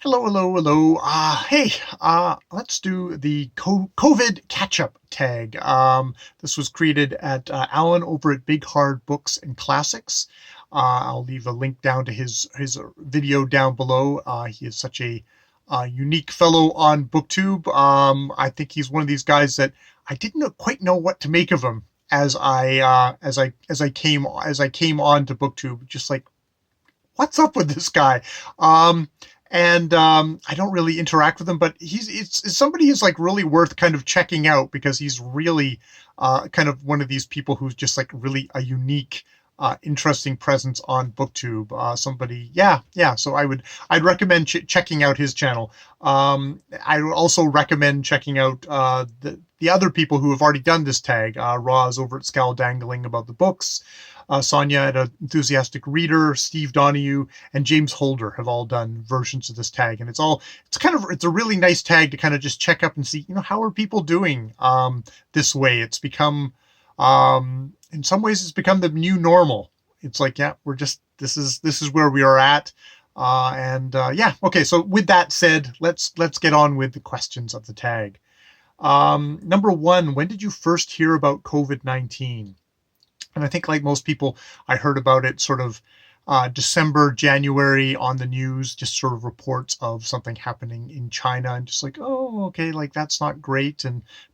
Hello, hello, hello. Hey, let's do the Cvd-Ktsp tag. This was created at Alan over at Big Hard Books and Classics. I'll leave a link down to his video down below. He is such a unique fellow on BookTube. I think he's one of these guys that I didn't quite know what to make of him as I came on to BookTube. Just like, what's up with this guy? And I don't really interact with him, but it's somebody who's like really worth kind of checking out because he's really kind of one of these people who's just like really a unique, interesting presence on BookTube. Somebody, yeah. So I'd recommend checking out his channel. I would also recommend checking out the other people who have already done this tag. Roz over at Scowl Dangling About the Books. Sonia at Enthusiastic Reader, Steve Donahue, and James Holder have all done versions of this tag, and it's a really nice tag to kind of just check up and see, how are people doing this way. It's become, in some ways, it's become the new normal. It's like, yeah, this is where we are at, yeah. Okay, so with that said, let's get on with the questions of the tag. Number one, when did you first hear about COVID-19? And I think, like most people, I heard about it sort of December, January on the news, just sort of reports of something happening in China, and just like, oh, okay, like that's not great.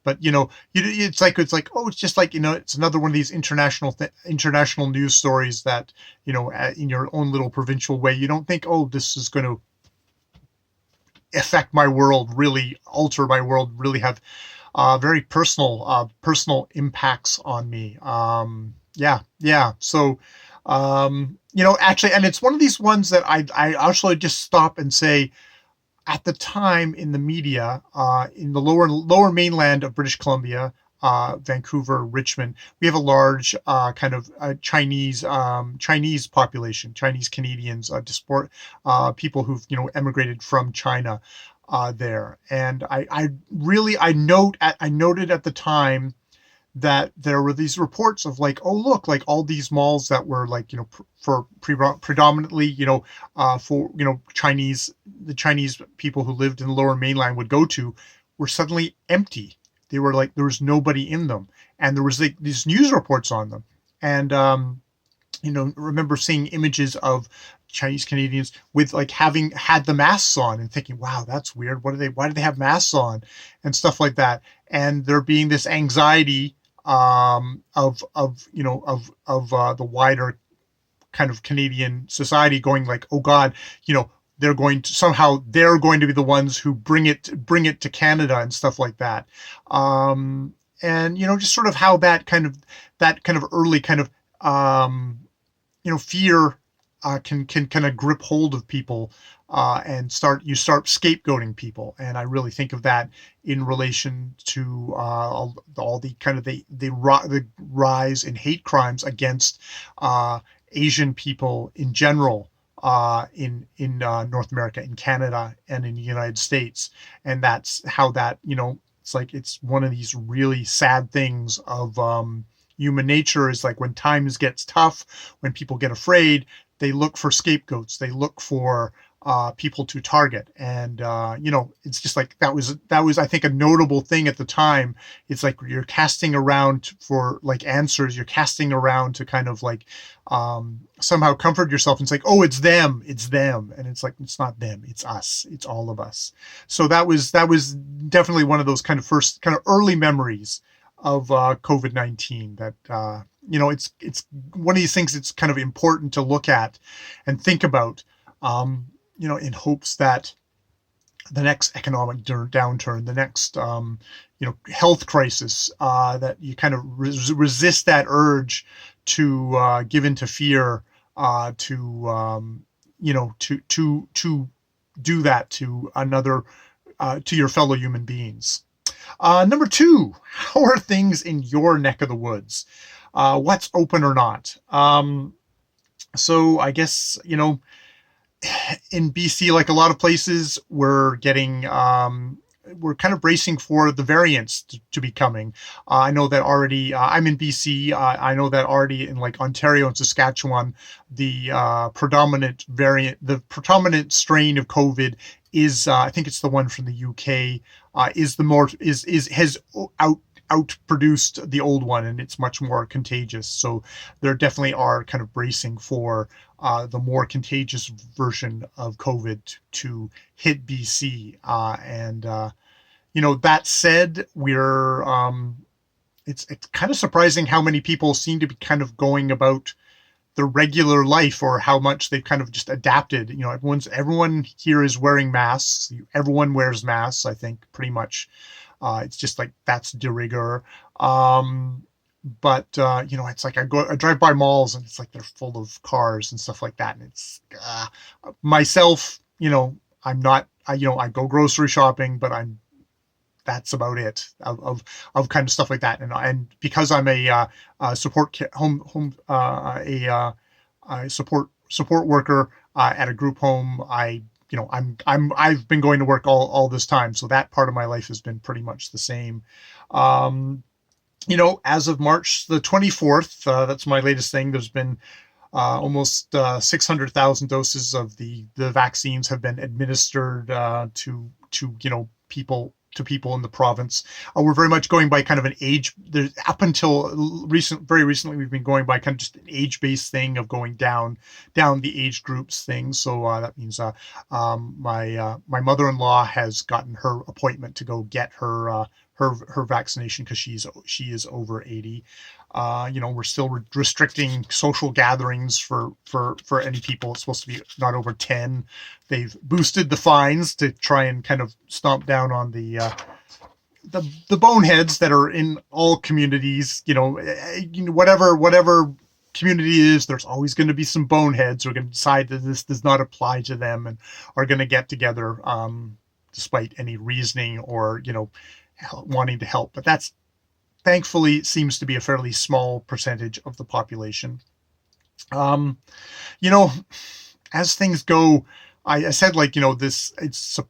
But it's like, oh, it's just like, it's another one of these international news stories that, in your own little provincial way, you don't think, oh, this is going to affect my world, really alter my world, really have very personal impacts on me. Yeah. So, actually, and it's one of these ones that I actually just stop and say, at the time in the media, in the lower mainland of British Columbia, Vancouver, Richmond, we have a large kind of Chinese population, Chinese Canadians, people who've emigrated from China there, and I noted at the time that there were these reports of like, oh look, like all these malls that were like, predominantly, for the Chinese people who lived in the lower mainland would go to, were suddenly empty. They were like, there was nobody in them, and there was like these news reports on them. And remember seeing images of Chinese Canadians with like having had the masks on and thinking, wow, that's weird. Why do they have masks on and stuff like that? And there being this anxiety of the wider kind of Canadian society going like, oh God, they're going to be the ones who bring it to Canada and stuff like that. And just sort of how that kind of early kind of fear can kind of grip hold of people, and start scapegoating people. And I really think of that in relation to all the kind of the rise in hate crimes against Asian people in general, in North America, in Canada, and in the United States. And that's how that, it's like, it's one of these really sad things of human nature, is like when times gets tough, when people get afraid, they look for scapegoats. They look for people to target. And it's just like that was I think a notable thing at the time. It's like you're casting around for like answers. You're casting around to kind of like somehow comfort yourself. And it's like, oh, it's them. And it's like, it's not them. It's us. It's all of us. So that was definitely one of those kind of first kind of early memories of COVID-19 that, it's one of these things that's kind of important to look at and think about, in hopes that the next economic downturn, the next, health crisis, that you kind of resist that urge to give into fear, to do that to another, to your fellow human beings. Number two, how are things in your neck of the woods? What's open or not? So I guess, in BC, like a lot of places, we're getting we're kind of bracing for the variants to be coming. I know that already. I'm in BC. I know that already in like Ontario and Saskatchewan, the predominant strain of COVID is, I think it's the one from the UK, is the more is has outproduced the old one, and it's much more contagious. So there definitely are kind of bracing for the more contagious version of COVID to hit BC. That said, it's kind of surprising how many people seem to be kind of going about their regular life, or how much they've kind of just adapted. Everyone here is wearing masks. Everyone wears masks, I think, pretty much. It's just like that's de rigueur. But it's like I drive by malls and it's like they're full of cars and stuff like that. And it's myself, I'm not, I go grocery shopping, but that's about it of kind of stuff like that. And because I'm a support support worker at a group home, I've been going to work all this time, so that part of my life has been pretty much the same. As of March the 24th, that's my latest thing. There's been almost 600,000 doses of the vaccines have been administered to people in the province. We're very much going by kind of an age. Up until very recently, we've been going by kind of just an age-based thing of going down the age groups thing. So that means my mother-in-law has gotten her appointment to go get her vaccination because she is over 80. We're still restricting social gatherings for any people. It's supposed to be not over 10. They've boosted the fines to try and kind of stomp down on the boneheads that are in all communities. Whatever community it is, there's always going to be some boneheads who are going to decide that this does not apply to them and are going to get together despite any reasoning or wanting to help. But that's thankfully seems to be a fairly small percentage of the population. As things go, I said, this, it's, of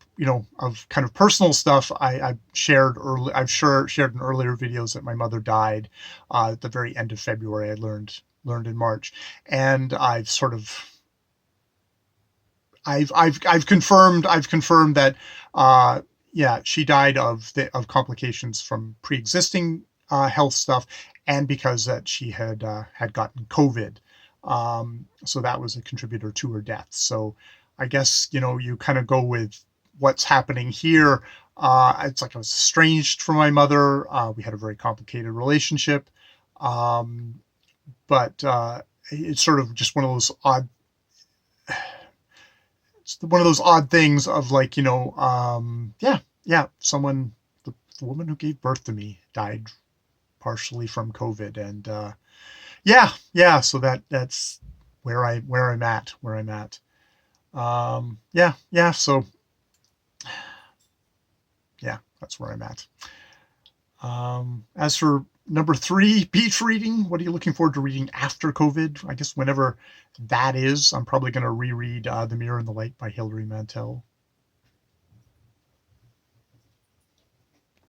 kind of personal stuff. I've shared in earlier videos that my mother died at the very end of February. I learned in March, and I've sort of, I've confirmed that, she died of complications from pre-existing health stuff, and because that she had gotten COVID. So that was a contributor to her death. So I guess, you kind of go with what's happening here. It's like I was estranged from my mother. We had a very complicated relationship. But it's sort of just one of those odd things of someone, the woman who gave birth to me died partially from COVID. And so that's where I'm at. So that's where I'm at. As for number 3, beach reading, what are you looking forward to reading after COVID? I guess whenever that is, I'm probably going to reread The Mirror and the Light by Hilary Mantel.